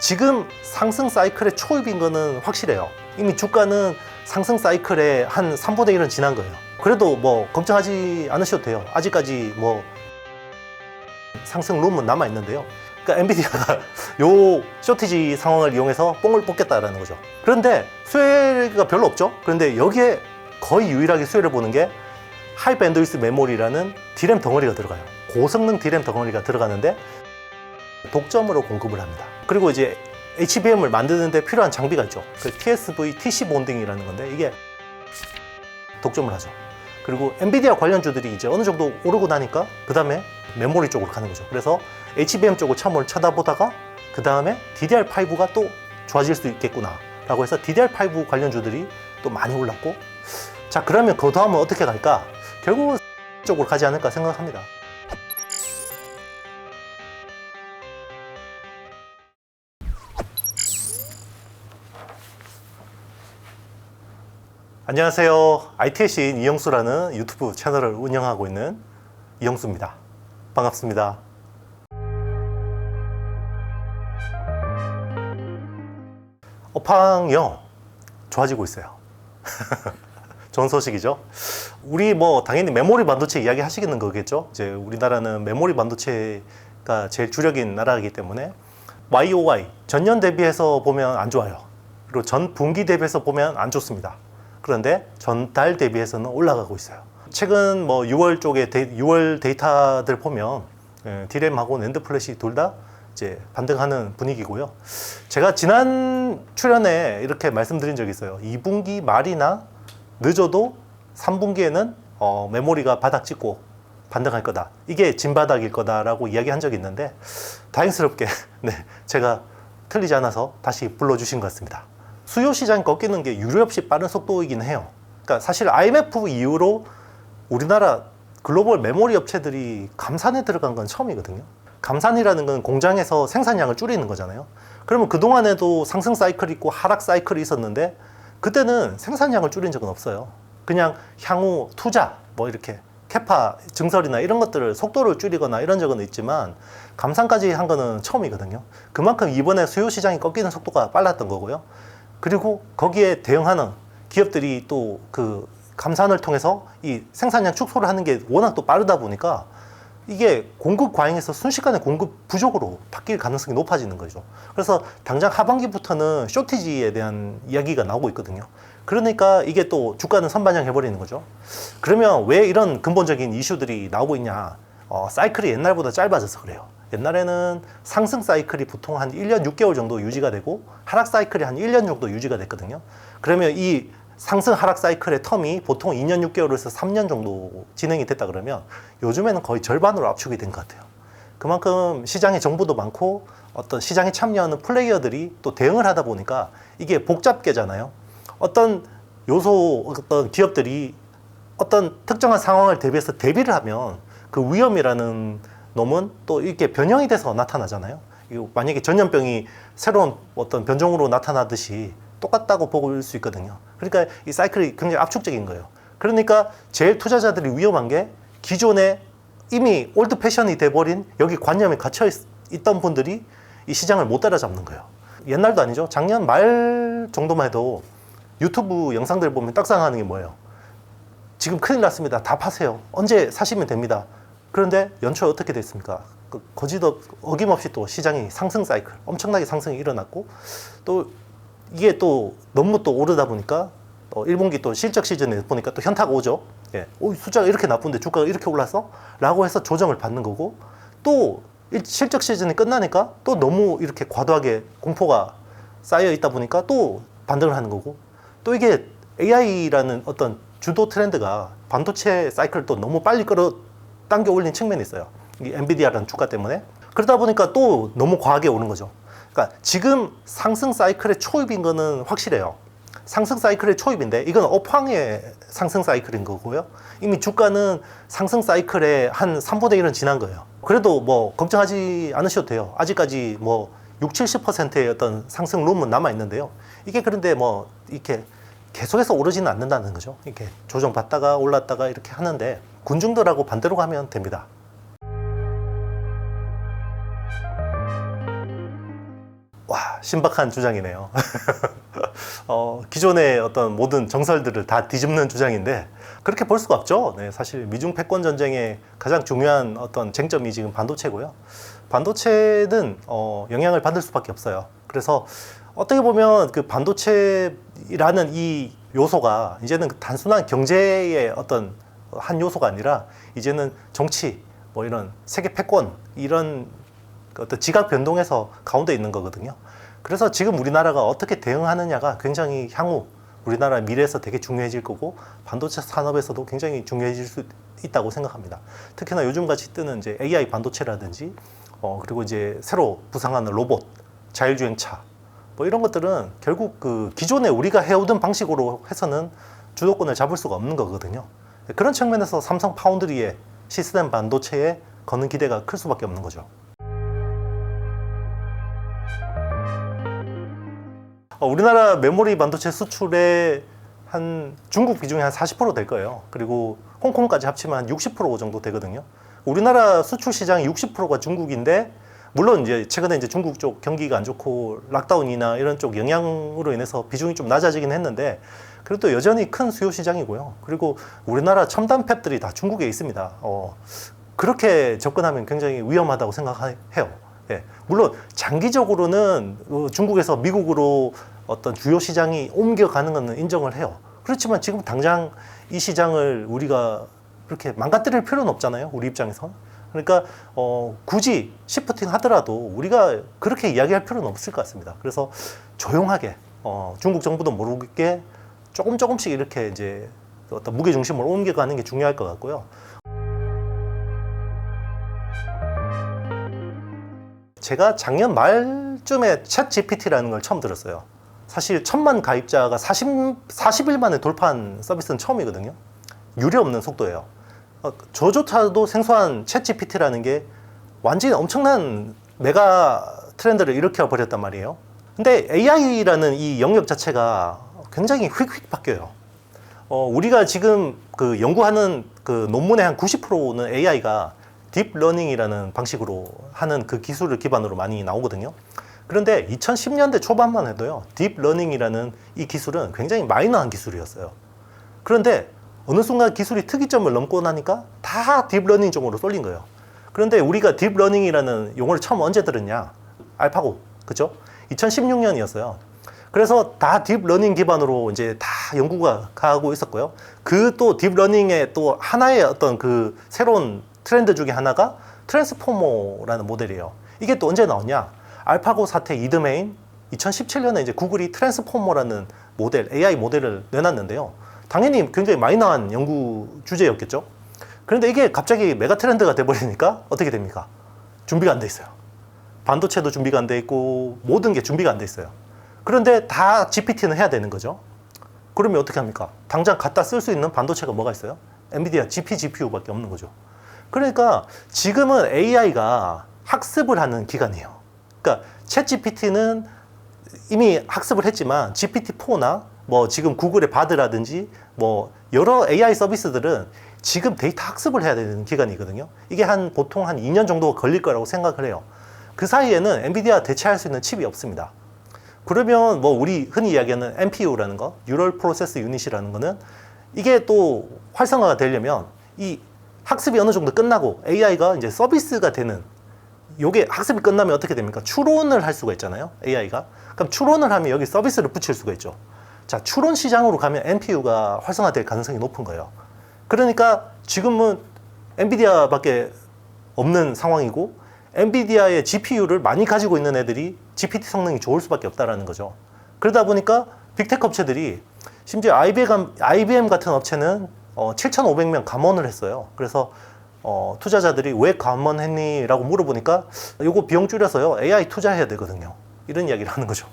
지금 상승 사이클의 초입인 거는 확실해요. 이미 주가는 상승 사이클의 한 3분의 1은 지난 거예요. 그래도 뭐 걱정하지 않으셔도 돼요. 아직까지 뭐 상승 룸은 남아 있는데요. 그러니까 엔비디아가 요 쇼티지 상황을 이용해서 뽕을 뽑겠다라는 거죠. 그런데 수혜가 별로 없죠. 그런데 여기에 거의 유일하게 수혜를 보는 게 하이 밴드위스 메모리라는 D램 덩어리가 들어가요. 고성능 D램 덩어리가 들어가는데 독점으로 공급을 합니다. 그리고 이제 HBM을 만드는데 필요한 장비가 있죠. 그 TSV TC 본딩이라는 건데 이게 독점을 하죠. 그리고 엔비디아 관련주들이 이제 어느 정도 오르고 나니까 그 다음에 메모리 쪽으로 가는 거죠. 그래서 HBM 쪽을 처음으로 쳐다보다가 그 다음에 DDR5가 또 좋아질 수 있겠구나 라고 해서 DDR5 관련주들이 또 많이 올랐고, 자 그러면 그 다음은 어떻게 갈까? 결국은 쪽으로 가지 않을까 생각합니다. 안녕하세요. IT의 시인 이영수라는 유튜브 채널을 운영하고 있는 이영수입니다. 반갑습니다. 업황이요, 좋아지고 있어요. 좋은 소식이죠. 우리 뭐 당연히 메모리 반도체 이야기 하시겠는 거겠죠. 이제 우리나라는 메모리 반도체가 제일 주력인 나라이기 때문에 YOY 전년 대비해서 보면 안 좋아요. 그리고 전 분기 대비해서 보면 안 좋습니다. 그런데 전달 대비해서는 올라가고 있어요. 최근 뭐 6월 쪽에 6월 데이터들 보면 D램하고 낸드 플래시 둘 다 이제 반등하는 분위기고요. 제가 지난 출연에 이렇게 말씀드린 적이 있어요. 2분기 말이나 늦어도 3분기에는 메모리가 바닥 찍고 반등할 거다. 이게 진바닥일 거다라고 이야기한 적이 있는데 다행스럽게 네, 제가 틀리지 않아서 다시 불러주신 것 같습니다. 수요 시장이 꺾이는 게 유례없이 빠른 속도이긴 해요. 그러니까 사실 IMF 이후로 우리나라 글로벌 메모리 업체들이 감산에 들어간 건 처음이거든요. 감산이라는 건 공장에서 생산량을 줄이는 거잖아요. 그러면 그동안에도 상승 사이클이 있고 하락 사이클이 있었는데 그때는 생산량을 줄인 적은 없어요. 그냥 향후 투자 뭐 이렇게 캐파 증설이나 이런 것들을 속도를 줄이거나 이런 적은 있지만 감산까지 한 거는 처음이거든요. 그만큼 이번에 수요 시장이 꺾이는 속도가 빨랐던 거고요. 그리고 거기에 대응하는 기업들이 또 그 감산을 통해서 이 생산량 축소를 하는 게 워낙 또 빠르다 보니까 이게 공급 과잉에서 순식간에 공급 부족으로 바뀔 가능성이 높아지는 거죠. 그래서 당장 하반기부터는 쇼티지에 대한 이야기가 나오고 있거든요. 그러니까 이게 또 주가는 선반영 해버리는 거죠. 그러면 왜 이런 근본적인 이슈들이 나오고 있냐? 사이클이 옛날보다 짧아져서 그래요. 옛날에는 상승 사이클이 보통 한 1년 6개월 정도 유지가 되고 하락 사이클이 한 1년 정도 유지가 됐거든요. 그러면 이 상승 하락 사이클의 텀이 보통 2년 6개월에서 3년 정도 진행이 됐다 그러면 요즘에는 거의 절반으로 압축이 된 것 같아요. 그만큼 시장에 정보도 많고 어떤 시장에 참여하는 플레이어들이 또 대응을 하다 보니까 이게 복잡계잖아요. 어떤 요소, 어떤 기업들이 어떤 특정한 상황을 대비해서 대비를 하면 그 위험이라는 놈은 또 이렇게 변형이 돼서 나타나잖아요. 만약에 전염병이 새로운 어떤 변종으로 나타나듯이 똑같다고 볼 수 있거든요. 그러니까 이 사이클이 굉장히 압축적인 거예요. 그러니까 제일 투자자들이 위험한 게 기존에 이미 올드 패션이 돼버린 여기 관념에 갇혀 있던 분들이 이 시장을 못 따라잡는 거예요. 옛날도 아니죠. 작년 말 정도만 해도 유튜브 영상들 보면 떡상하는 게 뭐예요? 지금 큰일 났습니다. 다 파세요. 언제 사시면 됩니다. 그런데 연초에 어떻게 됐습니까? 거지도 어김없이 또 시장이 상승 사이클, 엄청나게 상승이 일어났고 또 이게 또 너무 또 오르다 보니까 1분기 또 실적 시즌에 보니까 또 현타가 오죠. 예. 숫자가 이렇게 나쁜데 주가가 이렇게 올랐어? 라고 해서 조정을 받는 거고, 또 실적 시즌이 끝나니까 또 너무 이렇게 과도하게 공포가 쌓여 있다 보니까 또 반등을 하는 거고, 또 이게 AI라는 어떤 주도 트렌드가 반도체 사이클을 또 너무 빨리 끌어당겨 올린 측면이 있어요. 이 엔비디아라는 주가 때문에. 그러다 보니까 또 너무 과하게 오른 거죠. 그러니까 지금 상승 사이클의 초입인 거는 확실해요. 상승 사이클의 초입인데 이건 업황의 상승 사이클인 거고요. 이미 주가는 상승 사이클의 한 3분의 1은 지난 거예요. 그래도 뭐 걱정하지 않으셔도 돼요. 아직까지 뭐 60, 70%의 어떤 상승 룸은 남아 있는데요. 이게 그런데 뭐 이렇게 계속해서 오르지는 않는다는 거죠. 이렇게 조정받다가 올랐다가 이렇게 하는데 군중들하고 반대로 가면 됩니다. 와, 신박한 주장이네요. 기존의 어떤 모든 정설들을 다 뒤집는 주장인데 그렇게 볼 수가 없죠. 네, 사실 미중 패권 전쟁의 가장 중요한 어떤 쟁점이 지금 반도체고요. 반도체는 영향을 받을 수밖에 없어요. 그래서 어떻게 보면 그 반도체라는 이 요소가 이제는 단순한 경제의 어떤 한 요소가 아니라 이제는 정치, 뭐 이런 세계 패권 이런 어떤 지각 변동에서 가운데 있는 거거든요. 그래서 지금 우리나라가 어떻게 대응하느냐가 굉장히 향후 우리나라 미래에서 되게 중요해질 거고 반도체 산업에서도 굉장히 중요해질 수 있다고 생각합니다. 특히나 요즘같이 뜨는 이제 AI 반도체라든지 그리고 이제 새로 부상하는 로봇, 자율주행차 뭐 이런 것들은 결국 그 기존에 우리가 해오던 방식으로 해서는 주도권을 잡을 수가 없는 거거든요. 그런 측면에서 삼성 파운드리의 시스템 반도체에 거는 기대가 클 수밖에 없는 거죠. 우리나라 메모리 반도체 수출의 한 중국 비중이 한 40% 될 거예요. 그리고 홍콩까지 합치면 한 60% 정도 되거든요. 우리나라 수출 시장이 60%가 중국인데 물론 이제 최근에 이제 중국 쪽 경기가 안 좋고 락다운이나 이런 쪽 영향으로 인해서 비중이 좀 낮아지긴 했는데 그래도 여전히 큰 수요 시장이고요. 그리고 우리나라 첨단 팹들이 다 중국에 있습니다. 그렇게 접근하면 굉장히 위험하다고 생각해요. 예. 물론 장기적으로는 중국에서 미국으로 어떤 주요 시장이 옮겨가는 것은 인정을 해요. 그렇지만 지금 당장 이 시장을 우리가 그렇게 망가뜨릴 필요는 없잖아요. 우리 입장에서. 그러니까 굳이 시프팅 하더라도 우리가 그렇게 이야기할 필요는 없을 것 같습니다. 그래서 조용하게 중국 정부도 모르게 조금씩 이렇게 이제 어떤 무게 중심을 옮겨가는 게 중요할 것 같고요. 제가 작년 말쯤에 챗 GPT라는 걸 처음 들었어요. 사실 1000만 가입자가 40일 만에 돌파한 서비스는 처음이거든요. 유례 없는 속도예요. 저조차도 생소한 챗 GPT라는 게 완전히 엄청난 메가 트렌드를 일으켜 버렸단 말이에요. 근데 AI라는 이 영역 자체가 굉장히 휙휙 바뀌어요. 우리가 지금 그 연구하는 그 논문의 한 90%는 AI가 딥러닝이라는 방식으로 하는 그 기술을 기반으로 많이 나오거든요. 그런데 2010년대 초반만 해도요, 딥러닝이라는 이 기술은 굉장히 마이너한 기술이었어요. 그런데 어느 순간 기술이 특이점을 넘고 나니까 다 딥러닝 쪽으로 쏠린 거예요. 그런데 우리가 딥러닝이라는 용어를 처음 언제 들었냐? 알파고, 그죠? 2016년이었어요. 그래서 다 딥러닝 기반으로 이제 다 연구가 가고 있었고요. 그 또 딥러닝의 또 하나의 어떤 그 새로운 트렌드 중에 하나가 트랜스포머라는 모델이에요. 이게 또 언제 나왔냐? 알파고 사태 이듬해인 2017년에 이제 구글이 트랜스포머라는 모델, AI 모델을 내놨는데요. 당연히 굉장히 마이너한 연구 주제였겠죠. 그런데 이게 갑자기 메가 트렌드가 돼버리니까 어떻게 됩니까? 준비가 안 돼 있어요. 반도체도 준비가 안 돼 있고 모든 게 준비가 안 돼 있어요. 그런데 다 GPT는 해야 되는 거죠. 그러면 어떻게 합니까? 당장 갖다 쓸 수 있는 반도체가 뭐가 있어요? 엔비디아 GPGPU밖에 없는 거죠. 그러니까 지금은 AI가 학습을 하는 기간이에요. 그러니까 챗 GPT는 이미 학습을 했지만 GPT-4나 뭐 지금 구글의 바드라든지 뭐 여러 AI 서비스들은 지금 데이터 학습을 해야 되는 기간이거든요. 이게 보통 한 2년 정도 걸릴 거라고 생각을 해요. 그 사이에는 엔비디아 대체할 수 있는 칩이 없습니다. 그러면 뭐 우리 흔히 이야기하는 NPU라는 거, Neural Process Unit이라는 거는 이게 또 활성화가 되려면 이 학습이 어느 정도 끝나고 AI가 이제 서비스가 되는, 요게 학습이 끝나면 어떻게 됩니까? 추론을 할 수가 있잖아요, AI가. 그럼 추론을 하면 여기 서비스를 붙일 수가 있죠. 자, 추론 시장으로 가면 NPU가 활성화될 가능성이 높은 거예요. 그러니까 지금은 엔비디아밖에 없는 상황이고 엔비디아의 GPU를 많이 가지고 있는 애들이 GPT 성능이 좋을 수밖에 없다라는 거죠. 그러다 보니까 빅테크 업체들이 심지어 IBM 같은 업체는 7,500명 감원을 했어요. 그래서 투자자들이 왜 감원했니? 라고 물어보니까 요거 비용 줄여서요, AI 투자해야 되거든요. 이런 이야기를 하는 거죠.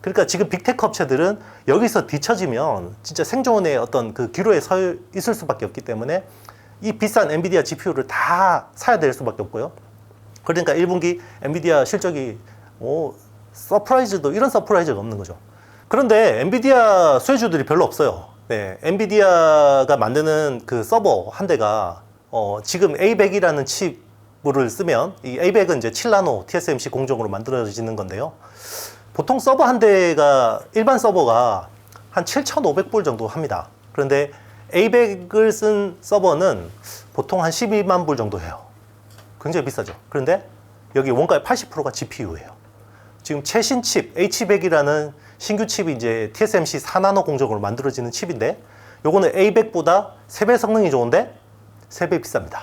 그러니까 지금 빅테크 업체들은 여기서 뒤처지면 진짜 생존의 어떤 그 기로에 서 있을 수밖에 없기 때문에 이 비싼 엔비디아 GPU를 다 사야 될 수밖에 없고요. 그러니까 1분기 엔비디아 실적이 서프라이즈도 이런 서프라이즈가 없는 거죠. 그런데 엔비디아 수혜주들이 별로 없어요. 네, 엔비디아가 만드는 그 서버 한 대가 지금 A100이라는 칩을 쓰면 이 A100은 이제 7나노 TSMC 공정으로 만들어지는 건데요. 보통 서버 한 대가 일반 서버가 한 7,500불 정도 합니다. 그런데 A100을 쓴 서버는 보통 한 12만 불 정도 해요. 굉장히 비싸죠. 그런데 여기 원가의 80%가 GPU예요. 지금 최신 칩 H100이라는 신규 칩이 이제 TSMC 4나노 공정으로 만들어지는 칩인데 요거는 A100보다 3배 성능이 좋은데 3배 비쌉니다.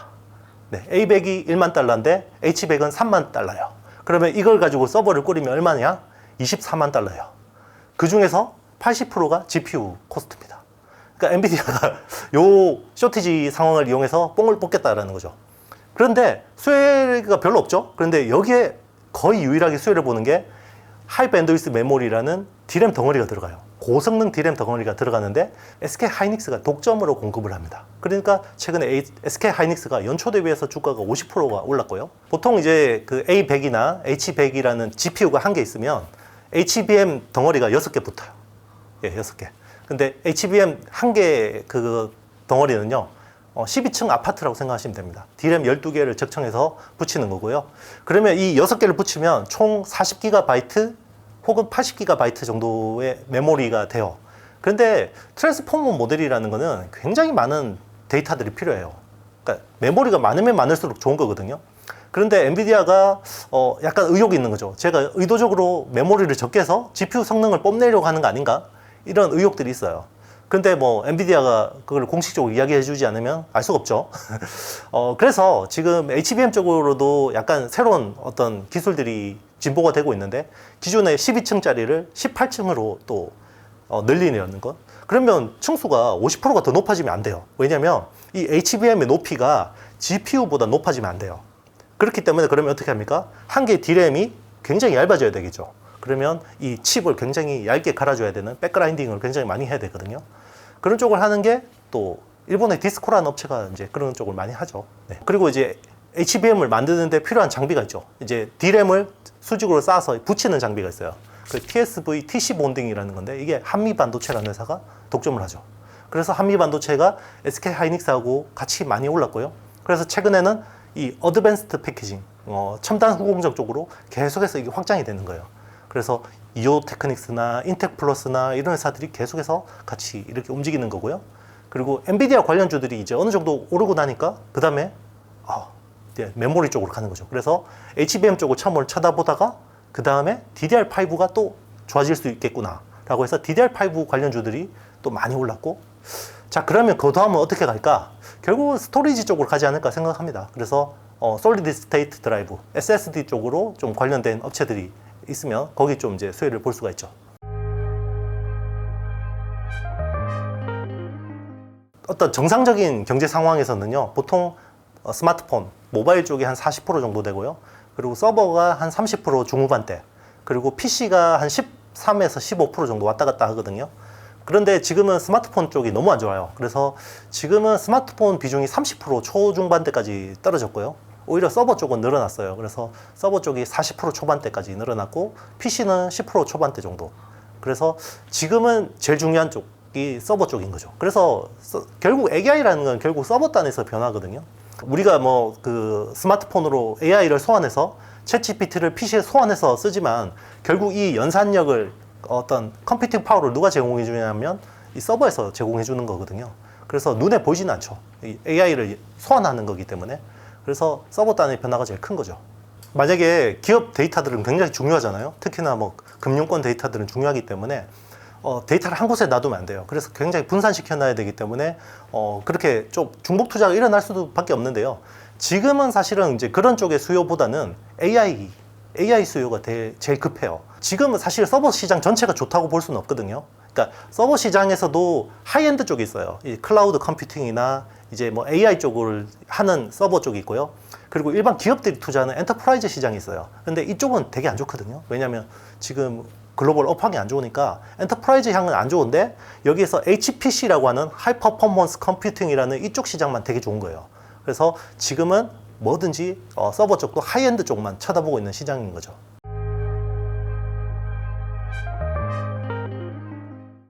네, A100이 1만 달러인데 H100은 3만 달러예요. 그러면 이걸 가지고 서버를 꾸리면 얼마냐? 24만 달러예요. 그 중에서 80%가 GPU 코스트입니다. 그러니까 엔비디아가 요 쇼티지 상황을 이용해서 뽕을 뽑겠다라는 거죠. 그런데 수혜가 별로 없죠. 그런데 여기에 거의 유일하게 수혜를 보는 게 하이 밴드위스 메모리라는 D램 덩어리가 들어가요. 고성능 D램 덩어리가 들어가는데 SK 하이닉스가 독점으로 공급을 합니다. 그러니까 최근에 SK 하이닉스가 연초 대비해서 주가가 50%가 올랐고요. 보통 이제 그 A100이나 H100이라는 GPU가 한 개 있으면 HBM 덩어리가 6개 붙어요. 예, 6개. 근데 HBM 한 개 그 덩어리는요, 12층 아파트라고 생각하시면 됩니다. D램 12개를 적층해서 붙이는 거고요. 그러면 이 6개를 붙이면 총 40GB 혹은 80GB 정도의 메모리가 돼요. 그런데 트랜스포머 모델이라는 거는 굉장히 많은 데이터들이 필요해요. 그러니까 메모리가 많으면 많을수록 좋은 거거든요. 그런데 엔비디아가 약간 의욕이 있는 거죠. 제가 의도적으로 메모리를 적게 해서 GPU 성능을 뽐내려고 하는 거 아닌가? 이런 의혹들이 있어요. 근데 뭐 엔비디아가 그걸 공식적으로 이야기해 주지 않으면 알 수가 없죠. 그래서 지금 HBM 쪽으로도 약간 새로운 어떤 기술들이 진보가 되고 있는데 기존의 12층짜리를 18층으로 또 늘리려는 것. 그러면 층수가 50%가 더 높아지면 안 돼요. 왜냐면 이 HBM의 높이가 GPU보다 높아지면 안 돼요. 그렇기 때문에 그러면 어떻게 합니까? 한 개의 D램이 굉장히 얇아져야 되겠죠. 그러면 이 칩을 굉장히 얇게 갈아줘야 되는 백그라인딩을 굉장히 많이 해야 되거든요. 그런 쪽을 하는 게 또 일본의 디스코라는 업체가 이제 그런 쪽을 많이 하죠. 네. 그리고 이제 HBM을 만드는데 필요한 장비가 있죠. 이제 D램을 수직으로 쌓아서 붙이는 장비가 있어요. 그 TSV TC 본딩이라는 건데 이게 한미반도체라는 회사가 독점을 하죠. 그래서 한미반도체가 SK 하이닉스하고 같이 많이 올랐고요. 그래서 최근에는 이 어드밴스드 패키징, 첨단 후공정 쪽으로 계속해서 이게 확장이 되는 거예요. 그래서 이오 테크닉스나 인텍 플러스나 이런 회사들이 계속해서 같이 이렇게 움직이는 거고요. 그리고 엔비디아 관련주들이 이제 어느 정도 오르고 나니까 그 다음에 메모리 쪽으로 가는 거죠. 그래서 HBM 쪽을 처음으로 쳐다보다가 그 다음에 DDR5가 또 좋아질 수 있겠구나 라고 해서 DDR5 관련주들이 또 많이 올랐고, 자 그러면 그 다음은 어떻게 갈까? 결국은 스토리지 쪽으로 가지 않을까 생각합니다. 그래서 솔리드 스테이트 드라이브 SSD 쪽으로 좀 관련된 업체들이 있으면 거기 좀 이제 수혜를 볼 수가 있죠. 어떤 정상적인 경제 상황에서는요, 보통 스마트폰, 모바일 쪽이 한 40% 정도 되고요. 그리고 서버가 한 30% 중후반대, 그리고 PC가 한 13에서 15% 정도 왔다 갔다 하거든요. 그런데 지금은 스마트폰 쪽이 너무 안 좋아요. 그래서 지금은 스마트폰 비중이 30% 초중반대까지 떨어졌고요. 오히려 서버 쪽은 늘어났어요. 그래서 서버 쪽이 40% 초반대까지 늘어났고 PC는 10% 초반대 정도. 그래서 지금은 제일 중요한 쪽이 서버 쪽인 거죠. 그래서 결국 AI라는 건 결국 서버 단에서 변하거든요. 우리가 뭐 그 스마트폰으로 AI를 소환해서 챗GPT를 PC에 소환해서 쓰지만 결국 이 연산력을 어떤 컴퓨팅 파워를 누가 제공해 주냐면 이 서버에서 제공해 주는 거거든요. 그래서 눈에 보이지는 않죠. 이 AI를 소환하는 거기 때문에. 그래서 서버 단의 변화가 제일 큰 거죠. 만약에 기업 데이터들은 굉장히 중요하잖아요. 특히나 뭐 금융권 데이터들은 중요하기 때문에 데이터를 한 곳에 놔두면 안 돼요. 그래서 굉장히 분산시켜 놔야 되기 때문에 그렇게 좀 중복 투자가 일어날 수밖에 없는데요. 지금은 사실은 이제 그런 쪽의 수요보다는 AI 수요가 제일 급해요. 지금은 사실 서버 시장 전체가 좋다고 볼 수는 없거든요. 그러니까 서버 시장에서도 하이엔드 쪽이 있어요. 이 클라우드 컴퓨팅이나 이제 뭐 AI 쪽을 하는 서버 쪽이 있고요. 그리고 일반 기업들이 투자하는 엔터프라이즈 시장이 있어요. 근데 이쪽은 되게 안 좋거든요. 왜냐하면 지금 글로벌 업황이 안 좋으니까 엔터프라이즈 향은 안 좋은데 여기에서 HPC라고 하는 하이 퍼포먼스 컴퓨팅이라는 이쪽 시장만 되게 좋은 거예요. 그래서 지금은 뭐든지 서버 쪽도 하이엔드 쪽만 쳐다보고 있는 시장인 거죠.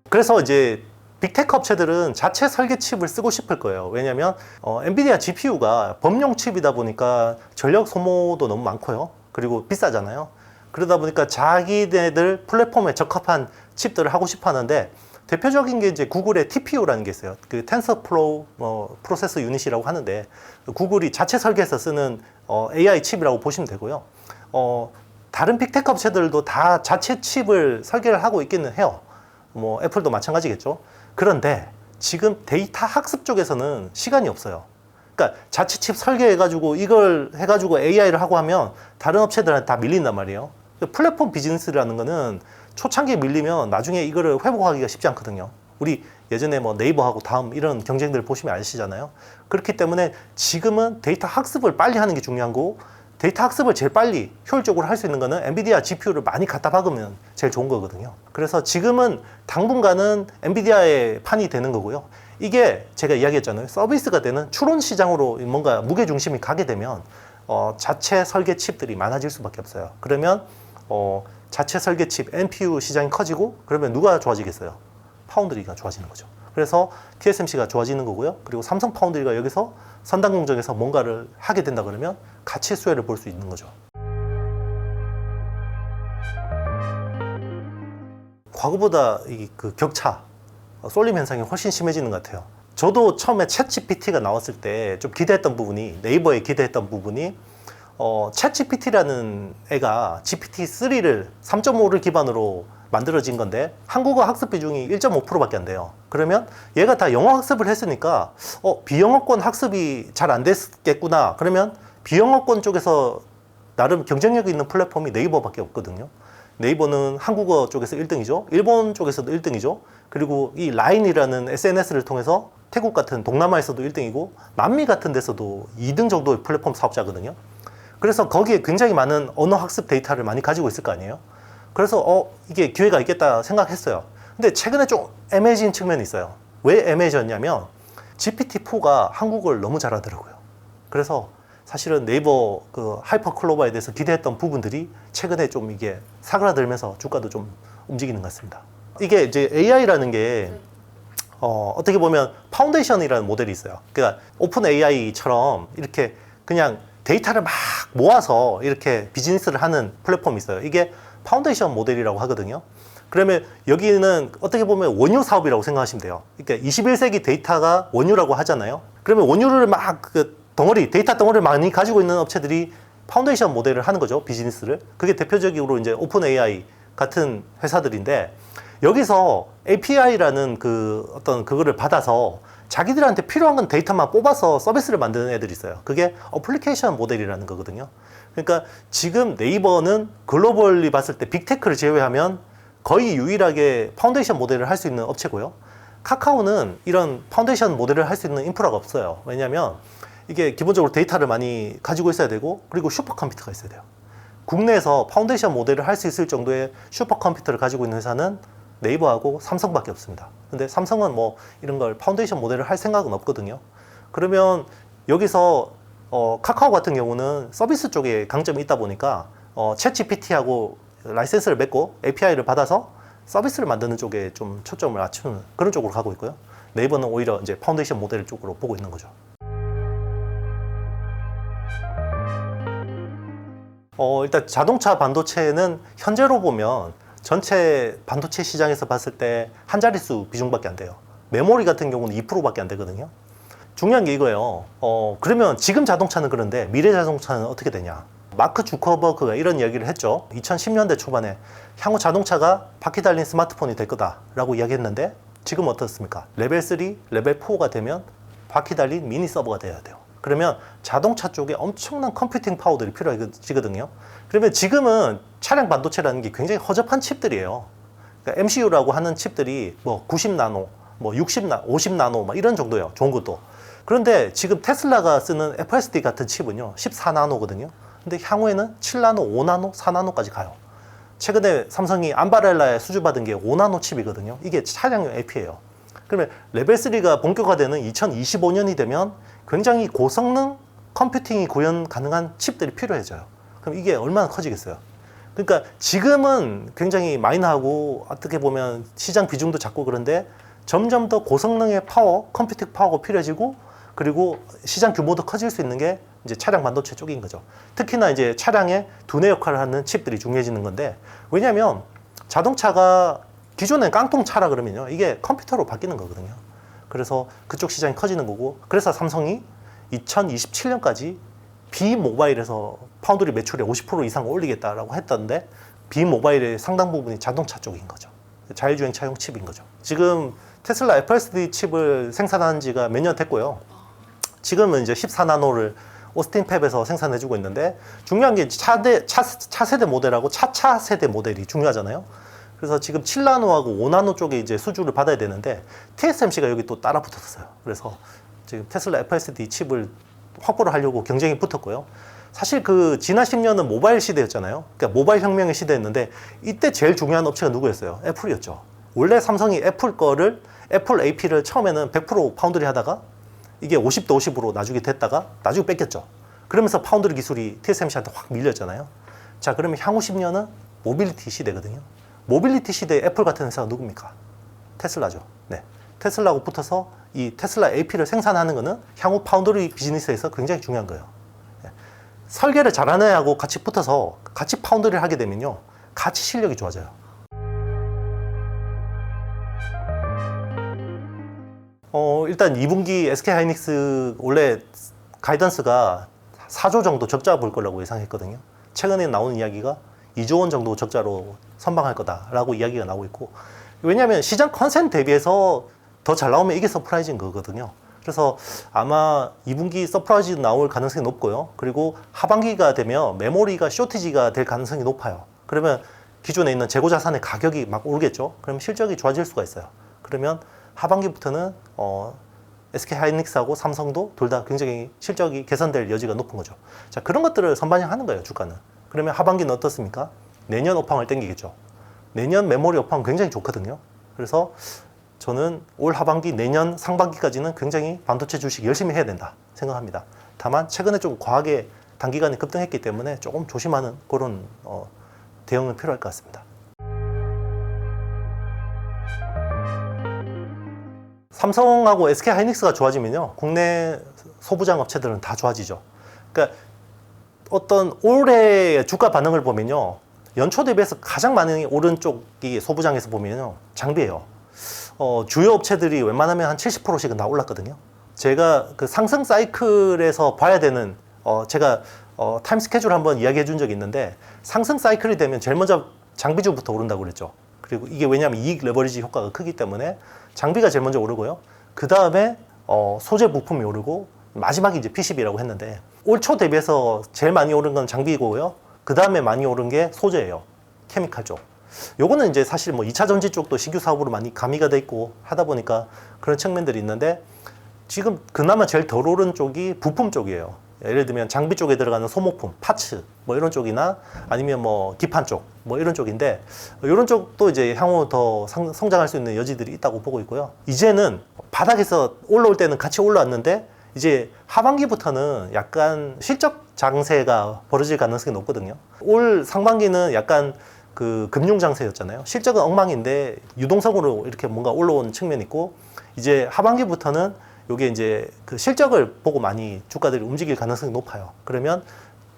그래서 이제 빅테크 업체들은 자체 설계 칩을 쓰고 싶을 거예요. 왜냐하면 엔비디아 GPU가 범용 칩이다 보니까 전력 소모도 너무 많고요. 그리고 비싸잖아요. 그러다 보니까 자기네들 플랫폼에 적합한 칩들을 하고 싶어 하는데, 대표적인 게 이제 구글의 TPU라는 게 있어요. 그 텐서플로우 프로세서 유닛이라고 하는데, 구글이 자체 설계해서 쓰는 AI 칩이라고 보시면 되고요. 다른 빅테크 업체들도 다 자체 칩을 설계를 하고 있기는 해요. 뭐 애플도 마찬가지겠죠. 그런데 지금 데이터 학습 쪽에서는 시간이 없어요. 그러니까 자체 칩 설계해가지고 이걸 해가지고 AI를 하고 하면 다른 업체들한테 다 밀린단 말이에요. 플랫폼 비즈니스라는 거는 초창기에 밀리면 나중에 이거를 회복하기가 쉽지 않거든요. 우리 예전에 뭐 네이버하고 다음 이런 경쟁들 보시면 아시잖아요. 그렇기 때문에 지금은 데이터 학습을 빨리 하는 게 중요한 거고, 데이터 학습을 제일 빨리 효율적으로 할 수 있는 거는 엔비디아 GPU를 많이 갖다 박으면 제일 좋은 거거든요. 그래서 지금은 당분간은 엔비디아의 판이 되는 거고요. 이게 제가 이야기했잖아요. 서비스가 되는 추론 시장으로 뭔가 무게 중심이 가게 되면 자체 설계 칩들이 많아질 수밖에 없어요. 그러면 자체 설계 칩 NPU 시장이 커지고, 그러면 누가 좋아지겠어요? 파운드리가 좋아지는 거죠. 그래서 TSMC가 좋아지는 거고요. 그리고 삼성 파운드리가 여기서 선단 공정에서 뭔가를 하게 된다 그러면 가치 수혜를 볼 수 있는 거죠. 과거보다 그 격차, 쏠림 현상이 훨씬 심해지는 것 같아요. 저도 처음에 챗GPT가 나왔을 때 좀 기대했던 부분이, 네이버에 기대했던 부분이 챗GPT라는 애가 GPT-3를 3.5를 기반으로 만들어진 건데 한국어 학습 비중이 1.5%밖에 안 돼요. 그러면 얘가 다 영어 학습을 했으니까 비영어권 학습이 잘 안 됐겠구나. 그러면 비영어권 쪽에서 나름 경쟁력 있는 플랫폼이 네이버밖에 없거든요. 네이버는 한국어 쪽에서 1등이죠. 일본 쪽에서도 1등이죠. 그리고 이 라인이라는 SNS를 통해서 태국 같은 동남아에서도 1등이고 남미 같은 데서도 2등 정도의 플랫폼 사업자거든요. 그래서 거기에 굉장히 많은 언어 학습 데이터를 많이 가지고 있을 거 아니에요. 그래서 이게 기회가 있겠다 생각했어요. 근데 최근에 좀 애매해진 측면이 있어요. 왜 애매해졌냐면 GPT-4가 한국어를 너무 잘하더라고요. 그래서 사실은 네이버 그 하이퍼클로바에 대해서 기대했던 부분들이 최근에 좀 이게 사그라들면서 주가도 좀 움직이는 것 같습니다. 이게 이제 AI라는 게 어떻게 보면 파운데이션이라는 모델이 있어요. 그러니까 오픈 AI처럼 이렇게 그냥 데이터를 막 모아서 이렇게 비즈니스를 하는 플랫폼이 있어요. 이게 파운데이션 모델이라고 하거든요. 그러면 여기는 어떻게 보면 원유 사업이라고 생각하시면 돼요. 그러니까 21세기 데이터가 원유라고 하잖아요. 그러면 원유를 막 데이터 덩어리를 많이 가지고 있는 업체들이 파운데이션 모델을 하는 거죠. 비즈니스를. 그게 대표적으로 이제 오픈 AI 같은 회사들인데, 여기서 API라는 그거를 받아서 자기들한테 필요한 건 데이터만 뽑아서 서비스를 만드는 애들이 있어요. 그게 어플리케이션 모델이라는 거거든요. 그러니까 지금 네이버는 글로벌리 봤을 때 빅테크를 제외하면 거의 유일하게 파운데이션 모델을 할 수 있는 업체고요. 카카오는 이런 파운데이션 모델을 할 수 있는 인프라가 없어요. 왜냐하면 이게 기본적으로 데이터를 많이 가지고 있어야 되고, 그리고 슈퍼컴퓨터가 있어야 돼요. 국내에서 파운데이션 모델을 할 수 있을 정도의 슈퍼컴퓨터를 가지고 있는 회사는 네이버하고 삼성밖에 없습니다. 근데 삼성은 뭐 이런 걸 파운데이션 모델을 할 생각은 없거든요. 그러면 여기서 카카오 같은 경우는 서비스 쪽에 강점이 있다 보니까 챗GPT하고 라이센스를 맺고 API를 받아서 서비스를 만드는 쪽에 좀 초점을 맞추는 그런 쪽으로 가고 있고요. 네이버는 오히려 이제 파운데이션 모델 쪽으로 보고 있는 거죠. 일단 자동차 반도체는 현재로 보면 전체 반도체 시장에서 봤을 때 한 자릿수 비중밖에 안 돼요. 메모리 같은 경우는 2%밖에 안 되거든요. 중요한 게 이거예요. 그러면 지금 자동차는 그런데 미래 자동차는 어떻게 되냐? 마크 주커버그가 이런 이야기를 했죠. 2010년대 초반에 향후 자동차가 바퀴 달린 스마트폰이 될 거다라고 이야기했는데, 지금 어떻습니까? 레벨 3, 레벨 4가 되면 바퀴 달린 미니 서버가 돼야 돼요. 그러면 자동차 쪽에 엄청난 컴퓨팅 파워들이 필요해지거든요. 그러면 지금은 차량 반도체라는 게 굉장히 허접한 칩들이에요. 그러니까 MCU라고 하는 칩들이 뭐 90나노, 뭐 60나노, 50나노 막 이런 정도예요. 좋은 것도. 그런데 지금 테슬라가 쓰는 FSD 같은 칩은요 14나노거든요. 근데 향후에는 7나노, 5나노, 4나노까지 가요. 최근에 삼성이 암바렐라에 수주받은 게 5나노 칩이거든요. 이게 차량용 AP예요. 그러면 레벨 3가 본격화되는 2025년이 되면 굉장히 고성능 컴퓨팅이 구현 가능한 칩들이 필요해져요. 그럼 이게 얼마나 커지겠어요? 그러니까 지금은 굉장히 마이너하고 어떻게 보면 시장 비중도 작고 그런데 점점 더 고성능의 파워, 컴퓨팅 파워가 필요해지고, 그리고 시장 규모도 커질 수 있는 게 이제 차량 반도체 쪽인 거죠. 특히나 이제 차량의 두뇌 역할을 하는 칩들이 중요해지는 건데, 왜냐하면 자동차가 기존엔 깡통차라 그러면요, 이게 컴퓨터로 바뀌는 거거든요. 그래서 그쪽 시장이 커지는 거고, 그래서 삼성이 2027년까지 비모바일에서 파운드리 매출의 50% 이상 올리겠다라고 했던데, 비모바일의 상당 부분이 자동차 쪽인 거죠. 자율주행차용 칩인 거죠. 지금 테슬라 FSD 칩을 생산한 지가 몇 년 됐고요. 지금은 이제 14나노를 오스틴 팹에서 생산해주고 있는데, 중요한 게 차세대 모델하고 차차 세대 모델이 중요하잖아요. 그래서 지금 7나노하고 5나노 쪽에 이제 수주를 받아야 되는데, TSMC가 여기 또 따라 붙었어요. 그래서 지금 테슬라 FSD 칩을 확보를 하려고 경쟁이 붙었고요. 사실 그 지난 10년은 모바일 시대였잖아요. 그러니까 모바일 혁명의 시대였는데, 이때 제일 중요한 업체가 누구였어요? 애플이었죠. 원래 삼성이 애플 AP를 처음에는 100% 파운드리 하다가 이게 50대 50으로 나중에 됐다가 나중에 뺏겼죠. 그러면서 파운드리 기술이 TSMC한테 확 밀렸잖아요. 자, 그러면 향후 10년은 모빌리티 시대거든요. 모빌리티 시대에 애플 같은 회사가 누굽니까? 테슬라죠. 네. 테슬라하고 붙어서 이 테슬라 AP를 생산하는 거는 향후 파운드리 비즈니스에서 굉장히 중요한 거예요. 설계를 잘하는 애하고 같이 붙어서 같이 파운드리를 하게 되면요, 같이 실력이 좋아져요. 일단 2분기 SK하이닉스 원래 가이던스가 4조 정도 적자 볼 거라고 예상했거든요. 최근에 나오는 이야기가 2조 원 정도 적자로 선방할 거다라고 이야기가 나오고 있고, 왜냐하면 시장 컨센 대비해서 더 잘 나오면 이게 서프라이즈인 거거든요. 그래서 아마 2분기 서프라이즈 나올 가능성이 높고요. 그리고 하반기가 되면 메모리가 쇼티지가 될 가능성이 높아요. 그러면 기존에 있는 재고 자산의 가격이 막 오르겠죠. 그러면 실적이 좋아질 수가 있어요. 그러면 하반기부터는 SK하이닉스하고 삼성도 둘 다 굉장히 실적이 개선될 여지가 높은 거죠. 자, 그런 것들을 선반영하는 거예요, 주가는. 그러면 하반기는 어떻습니까? 내년 업황을 땡기겠죠. 내년 메모리 업황 굉장히 좋거든요. 그래서 저는 올 하반기, 내년 상반기까지는 굉장히 반도체 주식 열심히 해야 된다 생각합니다. 다만 최근에 좀 과하게 단기간에 급등했기 때문에 조금 조심하는 그런 대응은 필요할 것 같습니다. 삼성하고 SK하이닉스가 좋아지면요, 국내 소부장 업체들은 다 좋아지죠. 그러니까 어떤 올해의 주가 반응을 보면요, 연초 대비해서 가장 많이 오른 쪽이 소부장에서 보면요, 장비예요. 주요 업체들이 웬만하면 한 70%씩은 다 올랐거든요. 제가 그 상승 사이클에서 봐야 되는, 제가 타임 스케줄 한번 이야기해 준 적이 있는데, 상승 사이클이 되면 제일 먼저 장비주부터 오른다고 그랬죠. 그리고 이게 왜냐하면 이익 레버리지 효과가 크기 때문에 장비가 제일 먼저 오르고요. 그 다음에 소재 부품이 오르고, 마지막이 이제 PCB라고 했는데, 올 초 대비해서 제일 많이 오른 건 장비고요. 그 다음에 많이 오른 게 소재예요. 케미칼 쪽. 요거는 이제 사실 뭐 2차 전지 쪽도 신규 사업으로 많이 가미가 돼 있고 하다 보니까 그런 측면들이 있는데, 지금 그나마 제일 덜 오른 쪽이 부품 쪽이에요. 예를 들면 장비 쪽에 들어가는 소모품, 파츠 뭐 이런 쪽이나 아니면 뭐 기판 쪽 뭐 이런 쪽인데, 이런 쪽도 이제 향후 더 성장할 수 있는 여지들이 있다고 보고 있고요. 이제는 바닥에서 올라올 때는 같이 올라왔는데, 이제 하반기부터는 약간 실적 장세가 벌어질 가능성이 높거든요. 올 상반기는 약간 그 금융 장세였잖아요. 실적은 엉망인데 유동성으로 이렇게 뭔가 올라온 측면이 있고, 이제 하반기부터는 요게 이제 그 실적을 보고 많이 주가들이 움직일 가능성이 높아요. 그러면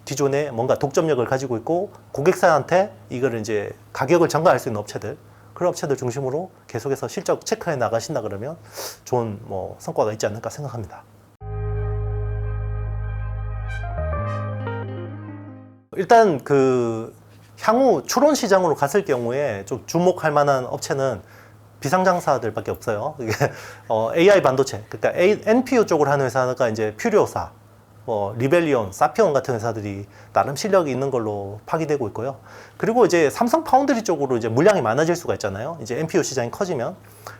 기존에 뭔가 독점력을 가지고 있고 고객사한테 이거를 이제 가격을 전가할 수 있는 업체들, 그런 업체들 중심으로 계속해서 실적 체크해 나가신다 그러면 좋은 뭐 성과가 있지 않을까 생각합니다. 일단 그 향후 추론 시장으로 갔을 경우에 좀 주목할 만한 업체는 비상장사들밖에 없어요. 이게 AI 반도체, 그러니까 NPU 쪽으로 하는 회사가 이제 퓨리오사, 리벨리온, 사피온 같은 회사들이 나름 실력이 있는 걸로 파기되고 있고요. 그리고 이제 삼성 파운드리 쪽으로 이제 물량이 많아질 수가 있잖아요. 이제 NPU 시장이 커지면,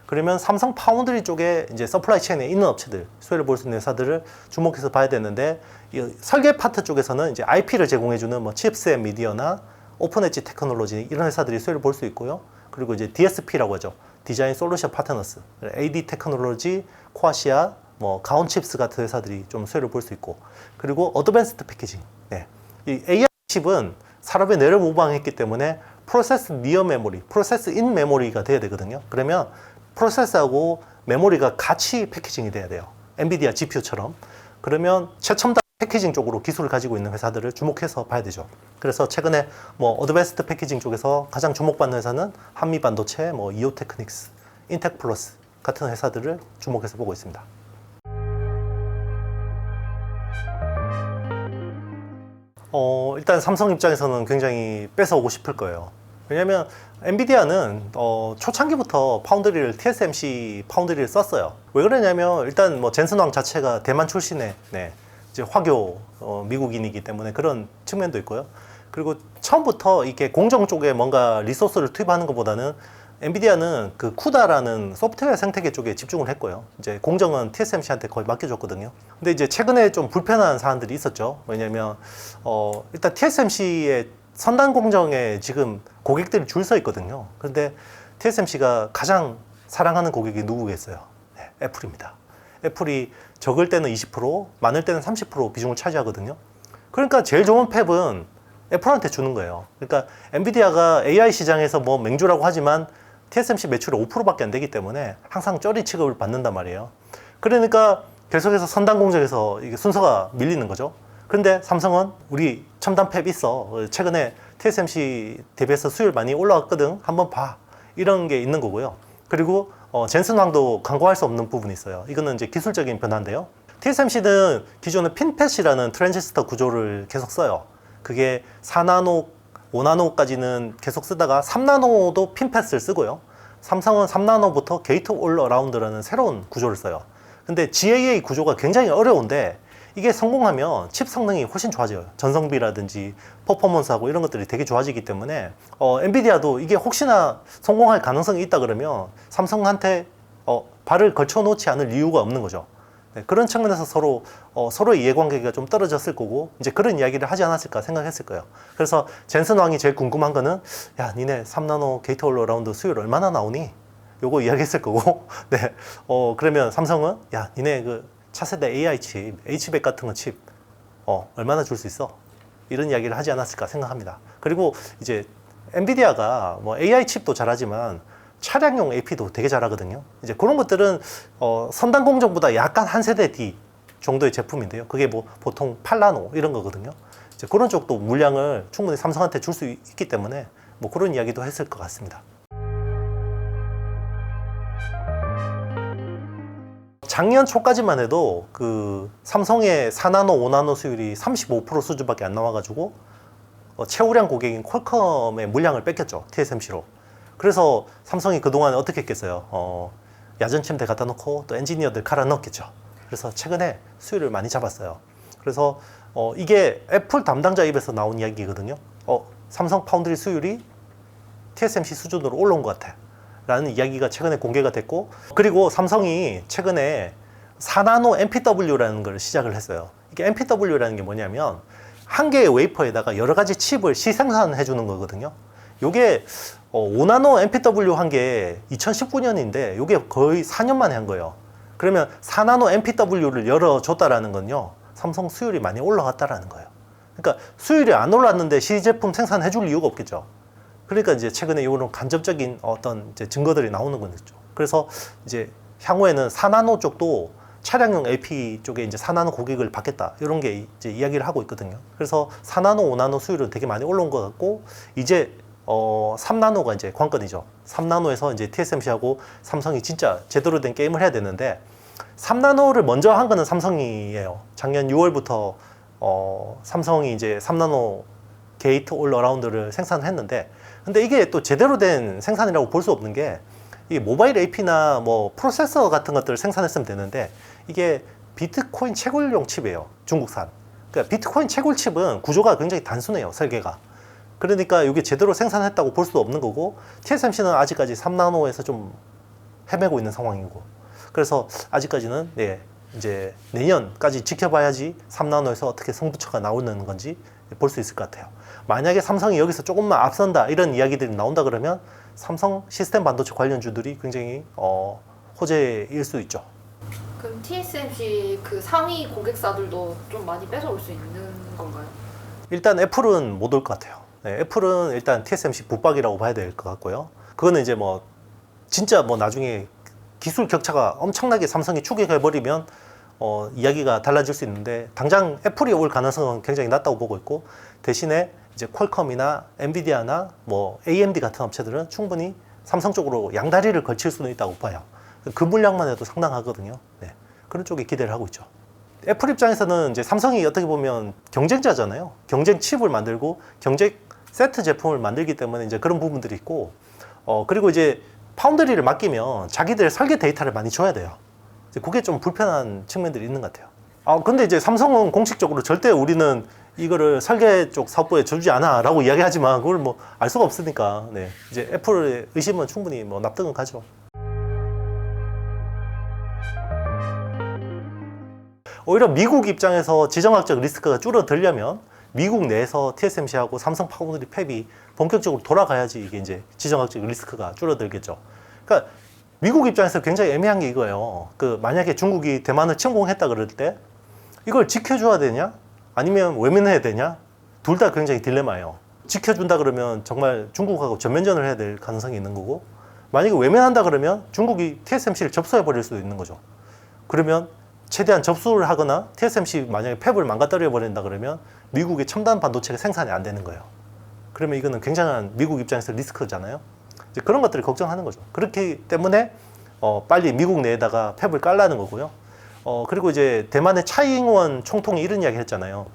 그러면 삼성 파운드리 쪽에 이제 서플라이 체인에 있는 업체들, 수혜를 볼 수 있는 회사들을 주목해서 봐야 되는데, 이 설계 파트 쪽에서는 이제 IP를 제공해주는 뭐 칩셋 미디어나 오픈 엣지 테크놀로지 이런 회사들이 수혜를 볼 수 있고요. 그리고 이제 DSP라고 하죠. 디자인 솔루션 파트너스, AD 테크놀로지, 코아시아, 뭐 가온칩스 같은 회사들이 좀 수혜를 볼 수 있고, 그리고 어드밴스드 패키징. 네. 이 AI 칩은 산업에 내려 모방했기 때문에 프로세스 니어 메모리, 프로세스 인 메모리가 돼야 되거든요. 그러면 프로세스하고 메모리가 같이 패키징이 돼야 돼요. 엔비디아 GPU처럼. 그러면 최첨단 패키징 쪽으로 기술을 가지고 있는 회사들을 주목해서 봐야 되죠. 그래서 최근에 뭐 어드밴스드 패키징 쪽에서 가장 주목받는 회사는 한미반도체, 뭐 이오테크닉스, 인텍플러스 같은 회사들을 주목해서 보고 있습니다. 일단 삼성 입장에서는 굉장히 뺏어오고 싶을 거예요. 왜냐면 엔비디아는 초창기부터 파운드리를 TSMC 파운드리를 썼어요. 왜 그러냐면 일단 뭐 젠슨 왕 자체가 대만 출신의 이제 화교 미국인이기 때문에 그런 측면도 있고요. 그리고 처음부터 이게 공정 쪽에 뭔가 리소스를 투입하는 것보다는 엔비디아는 그 쿠다라는 소프트웨어 생태계 쪽에 집중을 했고요. 이제 공정은 TSMC한테 거의 맡겨줬거든요. 근데 이제 최근에 좀 불편한 사안들이 있었죠. 왜냐면 일단 TSMC의 선단 공정에 지금 고객들이 줄 서 있거든요. 그런데 TSMC가 가장 사랑하는 고객이 누구겠어요? 네, 애플입니다. 애플이 적을 때는 20%, 많을 때는 30% 비중을 차지하거든요. 그러니까 제일 좋은 팹은 애플한테 주는 거예요. 그러니까 엔비디아가 AI 시장에서 뭐 맹주라고 하지만 TSMC 매출이 5%밖에 안 되기 때문에 항상 쩌리 취급을 받는단 말이에요. 그러니까 계속해서 선단 공정에서 이게 순서가 밀리는 거죠. 그런데 삼성은 우리 첨단 팹 있어. 최근에 TSMC 대비해서 수율 많이 올라왔거든. 한번 봐. 이런 게 있는 거고요. 그리고 젠슨 왕도 간과할 수 없는 부분이 있어요. 이거는 이제 기술적인 변화인데요. TSMC는 기존의 핀팻이라는 트랜지스터 구조를 계속 써요. 그게 4나노, 5나노까지는 계속 쓰다가 3나노도 핀팻을 쓰고요. 삼성은 3나노부터 게이트 올 어라운드라는 새로운 구조를 써요. 근데 GAA 구조가 굉장히 어려운데 이게 성공하면 칩 성능이 훨씬 좋아져요. 전성비라든지 퍼포먼스하고 이런 것들이 되게 좋아지기 때문에 엔비디아도 이게 혹시나 성공할 가능성이 있다 그러면 삼성한테 발을 걸쳐 놓지 않을 이유가 없는 거죠. 네, 그런 측면에서 서로의 이해관계가 좀 떨어졌을 거고 이제 그런 이야기를 하지 않았을까 생각했을 거예요. 그래서 젠슨 왕이 제일 궁금한 거는 야 니네 3나노 게이트 올 어라운드 수율 얼마나 나오니? 요거 이야기했을 거고 네, 그러면 삼성은 야 니네 그 차세대 AI 칩, H백 같은 거 칩 얼마나 줄 수 있어? 이런 이야기를 하지 않았을까 생각합니다. 그리고 이제 엔비디아가 뭐 AI 칩도 잘하지만 차량용 AP도 되게 잘하거든요. 이제 그런 것들은 선단 공정보다 약간 한 세대 뒤 정도의 제품인데요. 그게 뭐 보통 8나노 이런 거거든요. 이제 그런 쪽도 물량을 충분히 삼성한테 줄 수 있기 때문에 뭐 그런 이야기도 했을 것 같습니다. 작년 초까지만 해도 그 삼성의 4나노, 5나노 수율이 35% 수준밖에 안 나와가지고 최우량 고객인 퀄컴의 물량을 뺏겼죠. TSMC로. 그래서 삼성이 그동안 어떻게 했겠어요? 야전침대 갖다 놓고 또 엔지니어들 갈아 넣었겠죠. 그래서 최근에 수율을 많이 잡았어요. 그래서 이게 애플 담당자 입에서 나온 이야기거든요. 삼성 파운드리 수율이 TSMC 수준으로 올라온 것 같아 라는 이야기가 최근에 공개가 됐고, 그리고 삼성이 최근에 4나노 MPW라는 걸 시작을 했어요. 이게 MPW라는 게 뭐냐면 한 개의 웨이퍼에다가 여러 가지 칩을 시생산해 주는 거거든요. 요게 5나노 MPW 한 게 2019년인데 요게 거의 4년 만에 한 거예요. 그러면 4나노 MPW를 열어줬다라는 건요, 삼성 수율이 많이 올라갔다라는 거예요. 그러니까 수율이 안 올랐는데 시제품 생산해 줄 이유가 없겠죠. 그러니까 이제 최근에 이런 간접적인 어떤 이제 증거들이 나오는 거죠. 그래서 이제 향후에는 4나노 쪽도 차량용 AP 쪽에 이제 4나노 고객을 받겠다, 이런 게 이제 이야기를 하고 있거든요. 그래서 4나노, 5나노 수율은 되게 많이 올라온 것 같고, 이제 3나노가 이제 관건이죠. 3나노에서 이제 TSMC하고 삼성이 진짜 제대로 된 게임을 해야 되는데, 3나노를 먼저 한 거는 삼성이에요. 작년 6월부터 삼성이 이제 3나노 게이트 올 어라운드를 생산했는데, 근데 이게 또 제대로 된 생산이라고 볼 수 없는 게, 이 모바일 AP나 뭐 프로세서 같은 것들을 생산했으면 되는데, 이게 비트코인 채굴용 칩이에요. 중국산. 그러니까 비트코인 채굴 칩은 구조가 굉장히 단순해요, 설계가. 그러니까 이게 제대로 생산했다고 볼 수 없는 거고, TSMC는 아직까지 3나노에서 좀 헤매고 있는 상황이고, 그래서 아직까지는 이제 내년까지 지켜봐야지 3나노에서 어떻게 성부처가 나오는 건지 볼 수 있을 것 같아요. 만약에 삼성이 여기서 조금만 앞선다 이런 이야기들이 나온다 그러면 삼성 시스템 반도체 관련주들이 굉장히 호재일 수 있죠. 그럼 TSMC 그 상위 고객사들도 좀 많이 뺏어올 수 있는 건가요? 일단 애플은 못 올 것 같아요. 네, 애플은 일단 TSMC 붙박이라고 봐야 될 것 같고요. 그거는 이제 뭐 진짜 뭐 나중에 기술 격차가 엄청나게 삼성이 추격해버리면 이야기가 달라질 수 있는데 당장 애플이 올 가능성은 굉장히 낮다고 보고 있고 대신에 이제 퀄컴이나 엔비디아나 뭐 AMD 같은 업체들은 충분히 삼성 쪽으로 양다리를 걸칠 수는 있다고 봐요. 그 물량만 해도 상당하거든요. 네. 그런 쪽에 기대를 하고 있죠. 애플 입장에서는 이제 삼성이 어떻게 보면 경쟁자잖아요. 경쟁 칩을 만들고 경쟁 세트 제품을 만들기 때문에 이제 그런 부분들이 있고, 그리고 이제 파운드리를 맡기면 자기들 설계 데이터를 많이 줘야 돼요. 이제 그게 좀 불편한 측면들이 있는 것 같아요. 근데 이제 삼성은 공식적으로 절대 우리는 이거를 설계 쪽 사업부에 주지 않아 라고 이야기하지만 그걸 뭐 알 수가 없으니까, 네. 이제 애플의 의심은 충분히 뭐 납득은 가죠. 오히려 미국 입장에서 지정학적 리스크가 줄어들려면 미국 내에서 TSMC하고 삼성 파운드리 팹이 본격적으로 돌아가야지 이게 이제 지정학적 리스크가 줄어들겠죠. 그러니까 미국 입장에서 굉장히 애매한 게 이거예요. 만약에 중국이 대만을 침공했다 그럴 때 이걸 지켜줘야 되냐? 아니면 외면해야 되냐? 둘 다 굉장히 딜레마예요. 지켜준다 그러면 정말 중국하고 전면전을 해야 될 가능성이 있는 거고, 만약에 외면한다 그러면 중국이 TSMC를 접수해 버릴 수도 있는 거죠. 그러면 최대한 접수를 하거나 TSMC 만약에 팹을 망가뜨려 버린다 그러면 미국의 첨단 반도체가 생산이 안 되는 거예요. 그러면 이거는 굉장한 미국 입장에서 리스크잖아요. 이제 그런 것들을 걱정하는 거죠. 그렇기 때문에 빨리 미국 내에다가 팹을 깔라는 거고요. 그리고 이제 대만의 차이잉원 총통이 이런 이야기 했잖아요.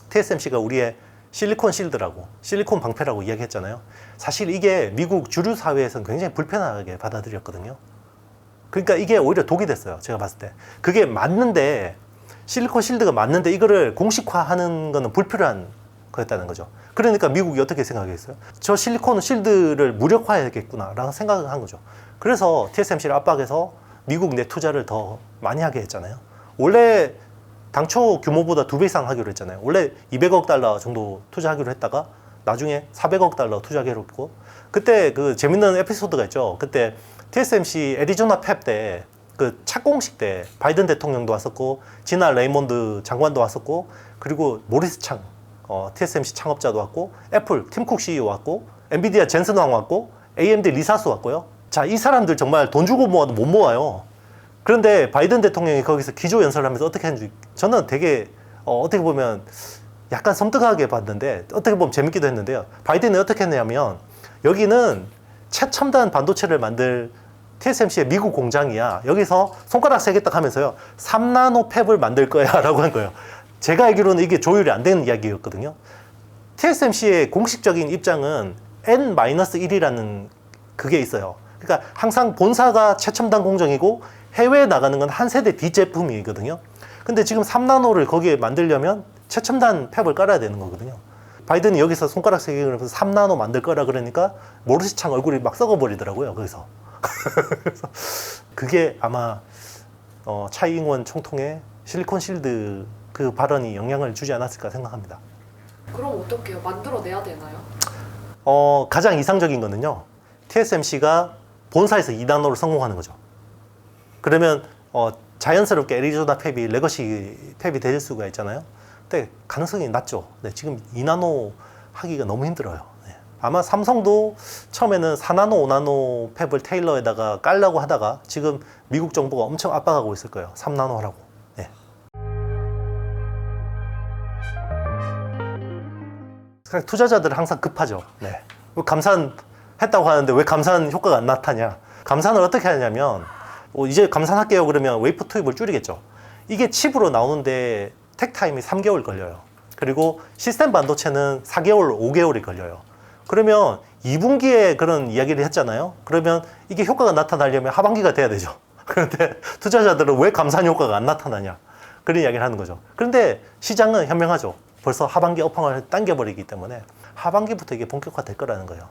TSMC가 우리의 실리콘 실드라고, 실리콘 방패라고 이야기했잖아요. 사실 이게 미국 주류 사회에서는 굉장히 불편하게 받아들였거든요. 그러니까 이게 오히려 독이 됐어요. 제가 봤을 때. 그게 맞는데, 실리콘 실드가 맞는데 이거를 공식화하는 거는 불필요한 거였다는 거죠. 그러니까 미국이 어떻게 생각했어요? 저 실리콘 실드를 무력화해야겠구나 라는 생각을 한 거죠. 그래서 TSMC를 압박해서 미국 내 투자를 더 많이 하게 했잖아요. 원래 당초 규모보다 2배 이상 하기로 했잖아요. 원래 200억 달러 정도 투자하기로 했다가 나중에 400억 달러 투자하기로 했고, 그때 그 재밌는 에피소드가 있죠. 그때 TSMC 애리조나 팹 때 그 착공식 때 바이든 대통령도 왔었고, 지나 레이몬드 장관도 왔었고, 그리고 모리스 창 TSMC 창업자도 왔고, 애플 팀쿡 CEO 왔고, 엔비디아 젠슨 왕 왔고, AMD 리사스 왔고요. 자, 이 사람들 정말 돈 주고 모아도 못 모아요. 그런데 바이든 대통령이 거기서 기조연설을 하면서 어떻게 했는지 저는 되게 어떻게 보면 약간 섬뜩하게 봤는데, 어떻게 보면 재밌기도 했는데요. 바이든이 어떻게 했냐면, 여기는 최첨단 반도체를 만들 TSMC의 미국 공장이야. 여기서 손가락 3개 딱 하면서요, 3나노 팹을 만들 거야 라고 한 거예요. 제가 알기로는 이게 조율이 안 되는 이야기였거든요. TSMC의 공식적인 입장은 N-1이라는 그게 있어요. 그러니까 항상 본사가 최첨단 공정이고 해외에 나가는 건 한 세대 뒤 제품이거든요. 근데 지금 3나노를 거기에 만들려면 최첨단 팹을 깔아야 되는 거거든요. 바이든이 여기서 손가락 3개 그러면서 3나노 만들 거라 그러니까 모리스 창 얼굴이 막 썩어버리더라고요, 거기서. 그래서 그게 아마 차이잉원 총통의 실리콘 실드 그 발언이 영향을 주지 않았을까 생각합니다. 그럼 어떻게 해요? 만들어내야 되나요? 가장 이상적인 거는요, TSMC가 본사에서 2나노를 성공하는 거죠. 그러면 자연스럽게 애리조나 팹이 레거시 팹이 될 수가 있잖아요. 근데 가능성이 낮죠. 네, 지금 2나노 하기가 너무 힘들어요. 네. 아마 삼성도 처음에는 4나노, 5나노 팹을 테일러에다가 깔려고 하다가 지금 미국 정부가 엄청 압박하고 있을 거예요. 3나노 하라고. 네. 투자자들은 항상 급하죠. 네. 감산했다고 하는데 왜 감산 효과가 안 나타냐? 감산을 어떻게 하냐면, 이제 감산할게요 그러면 웨이퍼 투입을 줄이겠죠. 이게 칩으로 나오는데 택 타임이 3개월 걸려요. 그리고 시스템 반도체는 4개월, 5개월이 걸려요. 그러면 2분기에 그런 이야기를 했잖아요. 그러면 이게 효과가 나타나려면 하반기가 돼야 되죠. 그런데 투자자들은 왜 감산 효과가 안 나타나냐, 그런 이야기를 하는 거죠. 그런데 시장은 현명하죠. 벌써 하반기 업황을 당겨버리기 때문에 하반기부터 이게 본격화될 거라는 거예요.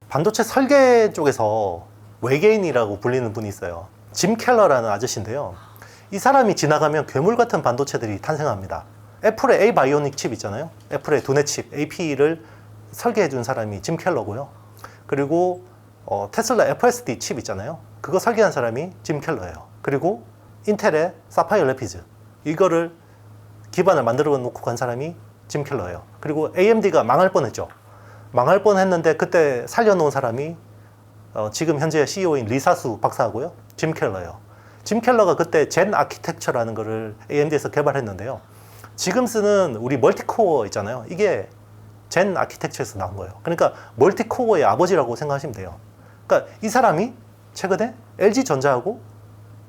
반도체 설계 쪽에서 외계인이라고 불리는 분이 있어요. 짐 켈러라는 아저씨인데요. 이 사람이 지나가면 괴물 같은 반도체들이 탄생합니다. 애플의 A 바이오닉 칩 있잖아요. 애플의 두뇌 칩 AP를 설계해 준 사람이 짐 켈러고요. 그리고 테슬라 FSD 칩 있잖아요. 그거 설계한 사람이 짐 켈러예요. 그리고 인텔의 사파이어 레피즈, 이거를 기반을 만들어 놓고 간 사람이 짐 켈러예요. 그리고 AMD가 망할 뻔했죠. 망할 뻔했는데 그때 살려놓은 사람이 지금 현재 CEO인 리사수 박사하고요. 짐 켈러요. 짐 켈러가 그때 젠 아키텍처라는 거를 AMD에서 개발했는데요. 지금 쓰는 우리 멀티코어 있잖아요. 이게 젠 아키텍처에서 나온 거예요. 그러니까 멀티코어의 아버지라고 생각하시면 돼요. 그러니까 이 사람이 최근에 LG전자하고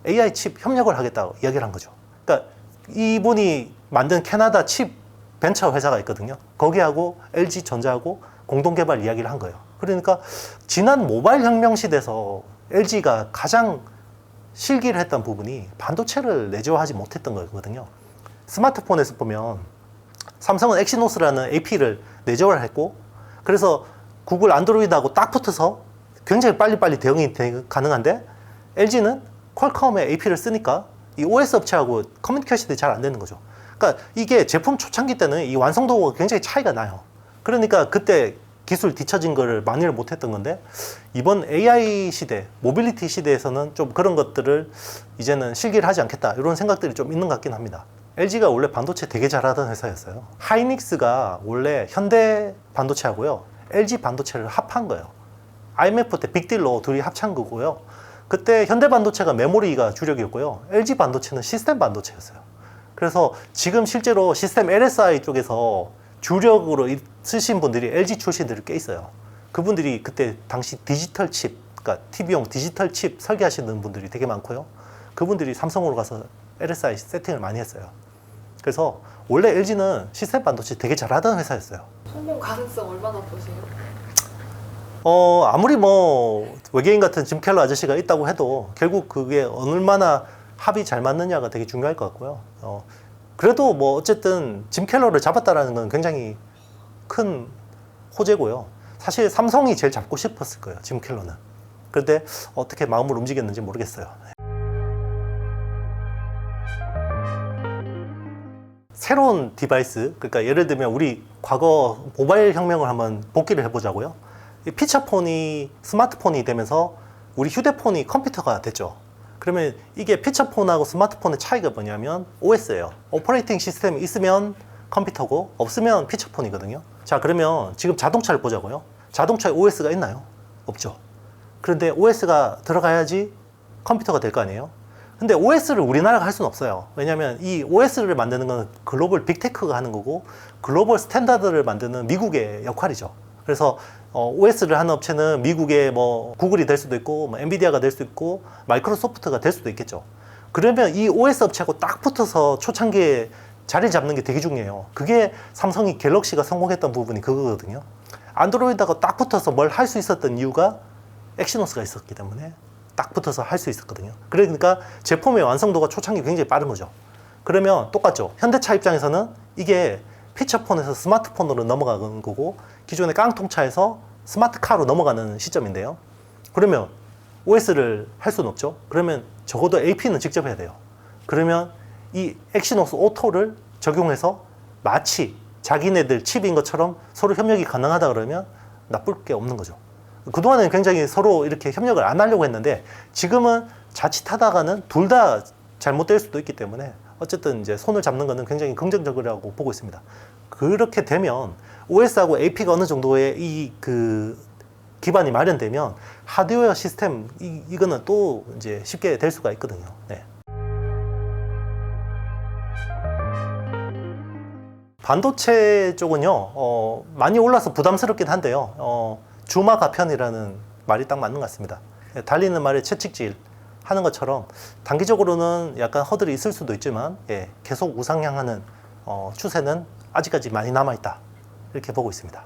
AI 칩 협력을 하겠다고 이야기를 한 거죠. 그러니까 이분이 만든 캐나다 칩 벤처 회사가 있거든요. 거기하고 LG전자하고 공동 개발 이야기를 한 거예요. 그러니까 지난 모바일 혁명 시대에서 LG가 가장 실기를 했던 부분이 반도체를 내재화하지 못했던 거거든요. 스마트폰에서 보면 삼성은 엑시노스라는 AP를 내재화를 했고, 그래서 구글 안드로이드하고 딱 붙어서 굉장히 빨리빨리 대응이 가능한데, LG는 퀄컴의 AP를 쓰니까 이 OS 업체하고 커뮤니케이션이 잘 안 되는 거죠. 그러니까 이게 제품 초창기 때는 이 완성도가 굉장히 차이가 나요. 그러니까 그때 기술 뒤처진 거를 만회를 못했던 건데, 이번 AI 시대, 모빌리티 시대에서는 좀 그런 것들을 이제는 실기를 하지 않겠다, 이런 생각들이 좀 있는 것 같긴 합니다. LG가 원래 반도체 되게 잘하던 회사였어요. 하이닉스가 원래 현대 반도체하고요, LG 반도체를 합한 거예요. IMF 때 빅딜로 둘이 합친 거고요. 그때 현대 반도체가 메모리가 주력이었고요, LG 반도체는 시스템 반도체였어요. 그래서 지금 실제로 시스템 LSI 쪽에서 주력으로 쓰신 분들이 LG 출신들이 꽤 있어요. 그분들이 그때 당시 디지털 칩, 그러니까 TV용 디지털 칩 설계하시는 분들이 되게 많고요. 그분들이 삼성으로 가서 LSI 세팅을 많이 했어요. 그래서 원래 LG는 시스템 반도체 되게 잘하던 회사였어요. 성공 가능성 얼마나 보세요? 아무리 뭐 외계인 같은 짐 켈러 아저씨가 있다고 해도 결국 그게 얼마나 합이 잘 맞느냐가 되게 중요할 것 같고요. 그래도 뭐 어쨌든 짐 켈러를 잡았다라는 건 굉장히 큰 호재고요. 사실 삼성이 제일 잡고 싶었을 거예요, 짐 켈러는. 그런데 어떻게 마음을 움직였는지 모르겠어요. 새로운 디바이스, 그러니까 예를 들면 우리 과거 모바일 혁명을 한번 복기를 해보자고요. 이 피처폰이 스마트폰이 되면서 우리 휴대폰이 컴퓨터가 됐죠. 그러면 이게 피처폰하고 스마트폰의 차이가 뭐냐면 OS예요. 오퍼레이팅 시스템이 있으면 컴퓨터고 없으면 피처폰이거든요. 자, 그러면 지금 자동차를 보자고요. 자동차에 OS가 있나요? 없죠. 그런데 OS가 들어가야지 컴퓨터가 될 거 아니에요? 근데 OS를 우리나라가 할 수는 없어요. 왜냐하면 이 OS를 만드는 건 글로벌 빅테크가 하는 거고, 글로벌 스탠다드를 만드는 미국의 역할이죠. 그래서 OS를 하는 업체는 미국의 뭐 구글이 될 수도 있고, 뭐 엔비디아가 될 수도 있고, 마이크로소프트가 될 수도 있겠죠. 그러면 이 OS 업체하고 딱 붙어서 초창기에 자리를 잡는 게 되게 중요해요. 그게 삼성이 갤럭시가 성공했던 부분이 그거거든요. 안드로이드하고 딱 붙어서 뭘 할 수 있었던 이유가 엑시노스가 있었기 때문에 딱 붙어서 할 수 있었거든요. 그러니까 제품의 완성도가 초창기 굉장히 빠른 거죠. 그러면 똑같죠. 현대차 입장에서는 이게 피처폰에서 스마트폰으로 넘어가는 거고, 기존의 깡통차에서 스마트카로 넘어가는 시점인데요. 그러면 OS를 할 수는 없죠. 그러면 적어도 AP는 직접 해야 돼요. 그러면 이 엑시노스 오토를 적용해서 마치 자기네들 칩인 것처럼 서로 협력이 가능하다 그러면 나쁠 게 없는 거죠. 그동안은 굉장히 서로 이렇게 협력을 안 하려고 했는데, 지금은 자칫하다가는 둘 다 잘못될 수도 있기 때문에 어쨌든 이제 손을 잡는 거는 굉장히 긍정적이라고 보고 있습니다. 그렇게 되면 OS하고 AP가 어느 정도의 그 기반이 마련되면 하드웨어 시스템 이거는 또 이제 쉽게 될 수가 있거든요. 네. 반도체 쪽은요, 많이 올라서 부담스럽긴 한데요. 주마 가편이라는 말이 딱 맞는 것 같습니다. 달리는 말에 채찍질 하는 것처럼 단기적으로는 약간 허들이 있을 수도 있지만, 계속 우상향하는 추세는 아직까지 많이 남아있다, 이렇게 보고 있습니다.